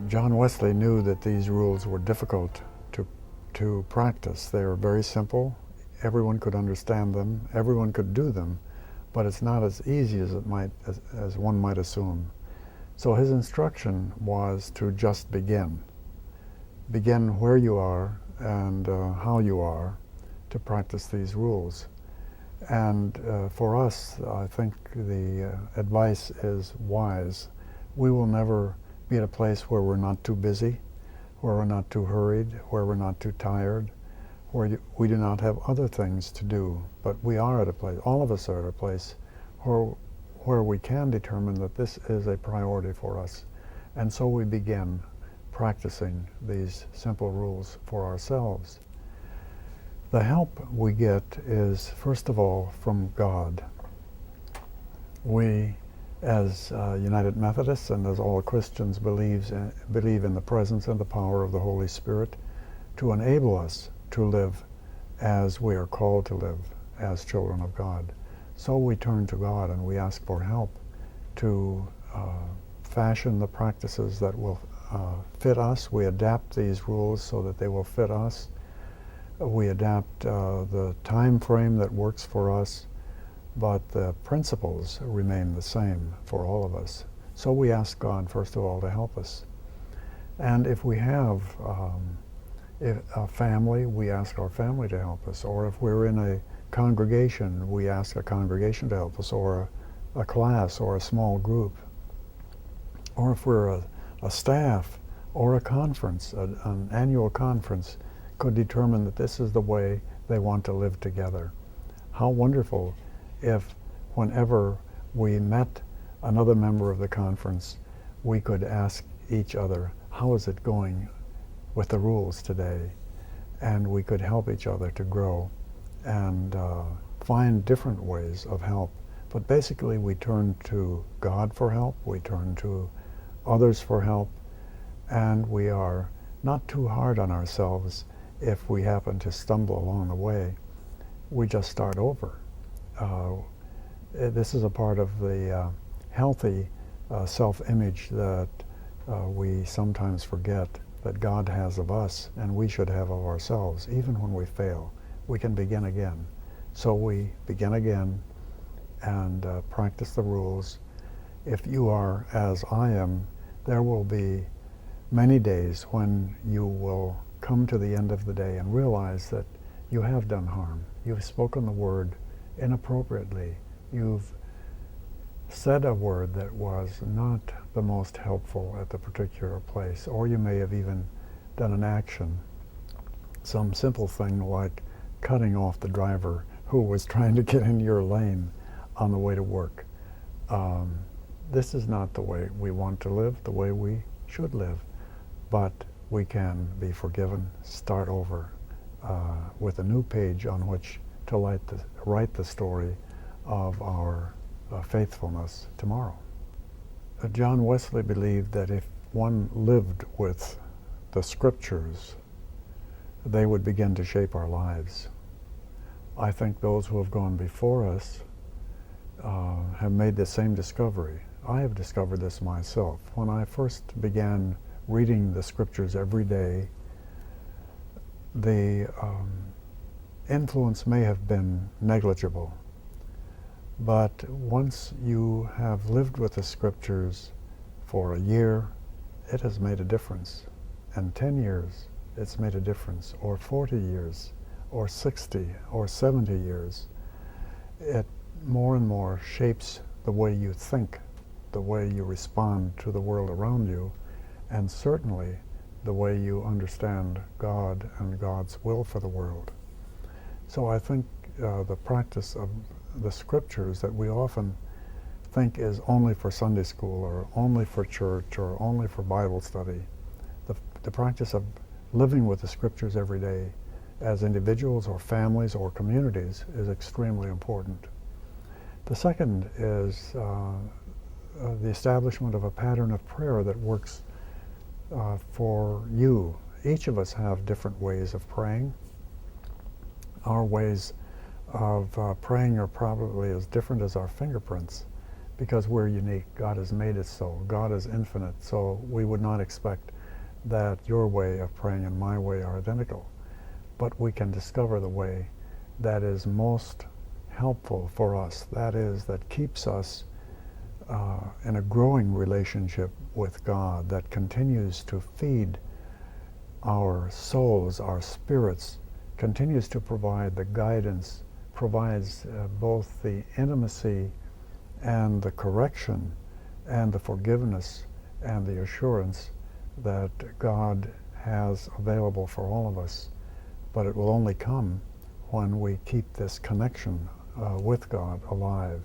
John Wesley knew that these rules were difficult to practice. They were very simple. Everyone could understand them. Everyone could do them, but it's not as easy as as one might assume. So his instruction was to just begin. Begin where you are and how you are to practice these rules. And for us, I think the advice is wise. We will never be at a place where we're not too busy, where we're not too hurried, where we're not too tired, where we do not have other things to do. But we are at a place, all of us are at a place where we can determine that this is a priority for us. And so we begin practicing these simple rules for ourselves. The help we get is, first of all, from God. We, as United Methodists and as all Christians, believe in the presence and the power of the Holy Spirit to enable us to live as we are called to live as children of God. So we turn to God and we ask for help to fashion the practices that will fit us. We adapt these rules so that they will fit us. We adapt the time frame that works for us, but the principles remain the same for all of us. So we ask God, first of all, to help us. And if we have a family, we ask our family to help us. Or if we're in a congregation, we ask a congregation to help us, or a class, or a small group. Or if we're a staff, or a conference, an annual conference, could determine that this is the way they want to live together. How wonderful if whenever we met another member of the conference, we could ask each other, how is it going with the rules today? And we could help each other to grow and find different ways of help. But basically we turn to God for help, we turn to others for help, and we are not too hard on ourselves if we happen to stumble along the way. We just start over. This is a part of the healthy self-image that we sometimes forget that God has of us and we should have of ourselves. Even when we fail, we can begin again. So we begin again and practice the rules. If you are as I am, there will be many days when you will come to the end of the day and realize that you have done harm. You've spoken the word inappropriately. You've said a word that was not the most helpful at the particular place, or you may have even done an action, some simple thing like cutting off the driver who was trying to get in your lane on the way to work. This is not the way we want to live, the way we should live, but we can be forgiven, start over with a new page on which to write the story of our faithfulness tomorrow. John Wesley believed that if one lived with the scriptures, they would begin to shape our lives. I think those who have gone before us have made the same discovery. I have discovered this myself. When I first began reading the scriptures every day, the influence may have been negligible. But once you have lived with the scriptures for a year, it has made a difference. And 10 years, it's made a difference. Or 40 years, or 60, or 70 years. It more and more shapes the way you think, the way you respond to the world around you, and certainly the way you understand God and God's will for the world. So I think the practice of the scriptures that we often think is only for Sunday school or only for church or only for Bible study, the practice of living with the scriptures every day as individuals or families or communities is extremely important. The second is the establishment of a pattern of prayer that works for you. Each of us have different ways of praying. Our ways of praying are probably as different as our fingerprints. because we're unique. God has made it so. God is infinite, so we would not expect that your way of praying and my way are identical. But we can discover the way that is most helpful for us, that is, that keeps us in a growing relationship with God, that continues to feed our souls, our spirits, continues to provide the guidance, provides both the intimacy and the correction and the forgiveness and the assurance that God has available for all of us. But it will only come when we keep this connection with God alive.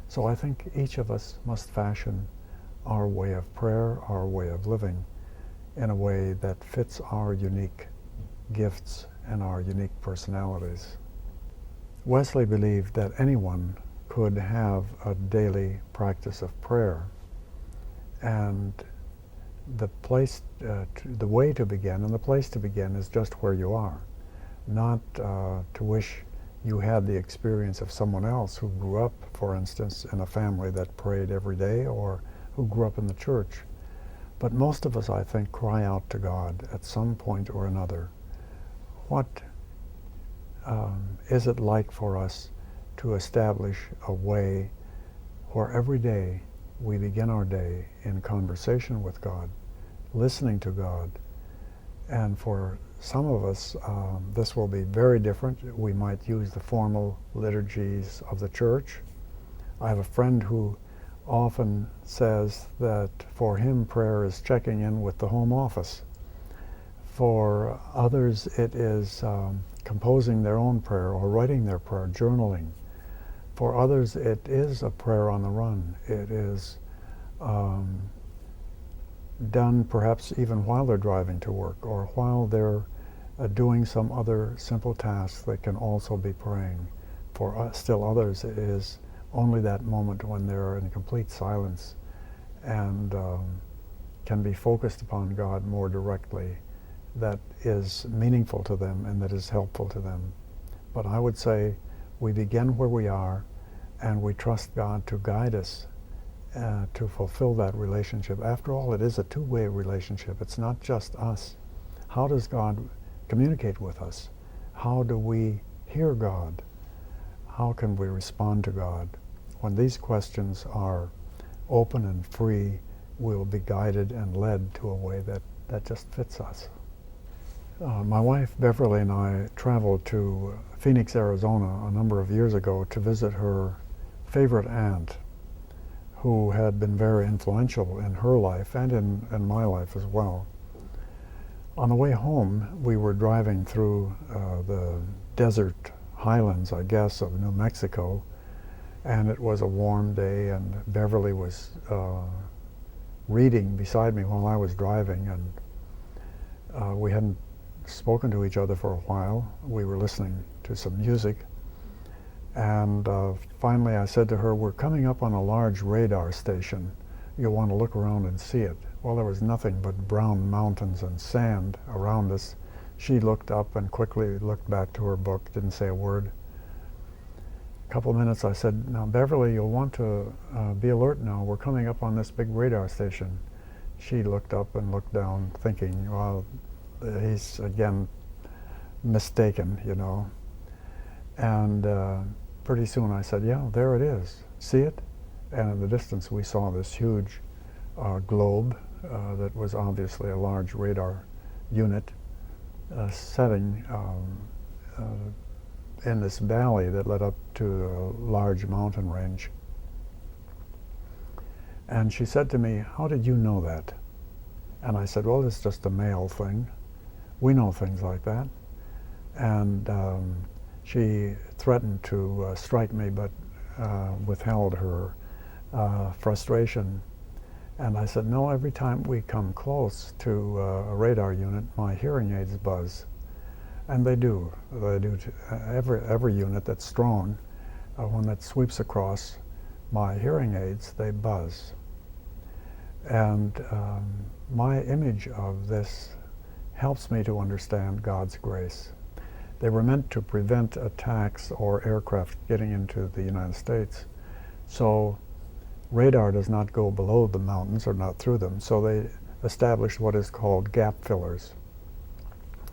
So I think each of us must fashion our way of prayer, our way of living, in a way that fits our unique gifts and our unique personalities. Wesley believed that anyone could have a daily practice of prayer, and the way to begin and the place to begin is just where you are, not to wish you had the experience of someone else who grew up, for instance, in a family that prayed every day, or who grew up in the church. But most of us, I think, cry out to God at some point or another. What is it like for us to establish a way where every day we begin our day in conversation with God, listening to God? And for some of us, this will be very different. We might use the formal liturgies of the church. I have a friend who often says that for him prayer is checking in with the home office. For others it is composing their own prayer or writing their prayer, journaling. For others it is a prayer on the run. It is done perhaps even while they're driving to work or while they're doing some other simple task. They can also be praying. For still others it is only that moment when they're in complete silence and can be focused upon God more directly, that is meaningful to them and that is helpful to them. But I would say we begin where we are and we trust God to guide us to fulfill that relationship. After all, it is a two-way relationship. It's not just us. How does God communicate with us? How do we hear God? How can we respond to God? When these questions are open and free, we'll be guided and led to a way that just fits us. My wife Beverly and I traveled to Phoenix, Arizona a number of years ago to visit her favorite aunt, who had been very influential in her life and in my life as well. On the way home, we were driving through the desert highlands, I guess, of New Mexico, and it was a warm day, and Beverly was reading beside me while I was driving, and we hadn't spoken to each other for a while. We were listening to some music, and finally I said to her, "We're coming up on a large radar station. You'll want to look around and see it." Well, there was nothing but brown mountains and sand around us. She looked up and quickly looked back to her book, didn't say a word. A couple of minutes I said, "Now Beverly, you'll want to be alert now. We're coming up on this big radar station." She looked up and looked down, thinking, well, he's again mistaken, you know. And pretty soon I said, "Yeah, there it is. See it?" And in the distance we saw this huge globe that was obviously a large radar unit setting in this valley that led up to a large mountain range. And she said to me, "How did you know that?" And I said, "Well, it's just a male thing. We know things like that." And she threatened to strike me, but withheld her frustration. And I said, "No, every time we come close to a radar unit, my hearing aids buzz." And they do. They do. Every unit that's strong, when it sweeps across my hearing aids, they buzz. And my image of this helps me to understand God's grace. They were meant to prevent attacks or aircraft getting into the United States. So Radar does not go below the mountains or not through them, so they established what is called gap fillers,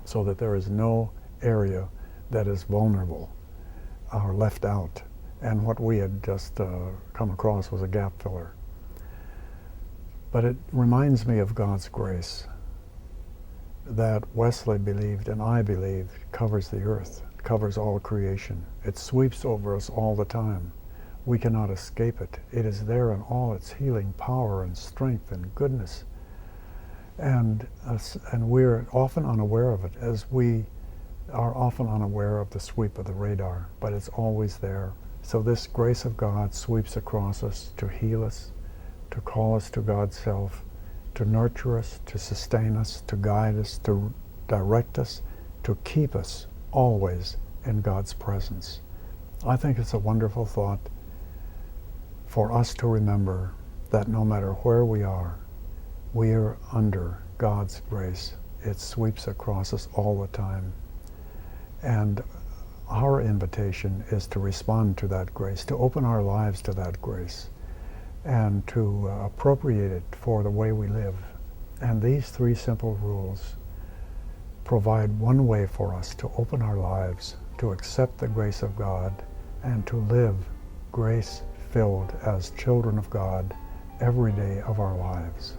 so that there is no area that is vulnerable or left out. And what we had just come across was a gap filler. But it reminds me of God's grace that Wesley believed and I believe covers the earth, covers all creation. It sweeps over us all the time. We cannot escape it. It is there in all its healing power and strength and goodness. And we're often unaware of it, as we are often unaware of the sweep of the radar, but it's always there. So this grace of God sweeps across us to heal us, to call us to God's self, to nurture us, to sustain us, to guide us, to direct us, to keep us always in God's presence. I think it's a wonderful thought for us to remember that no matter where we are under God's grace. It sweeps across us all the time. And our invitation is to respond to that grace, to open our lives to that grace, and to appropriate it for the way we live. And these three simple rules provide one way for us to open our lives, to accept the grace of God, and to live grace-filled as children of God every day of our lives.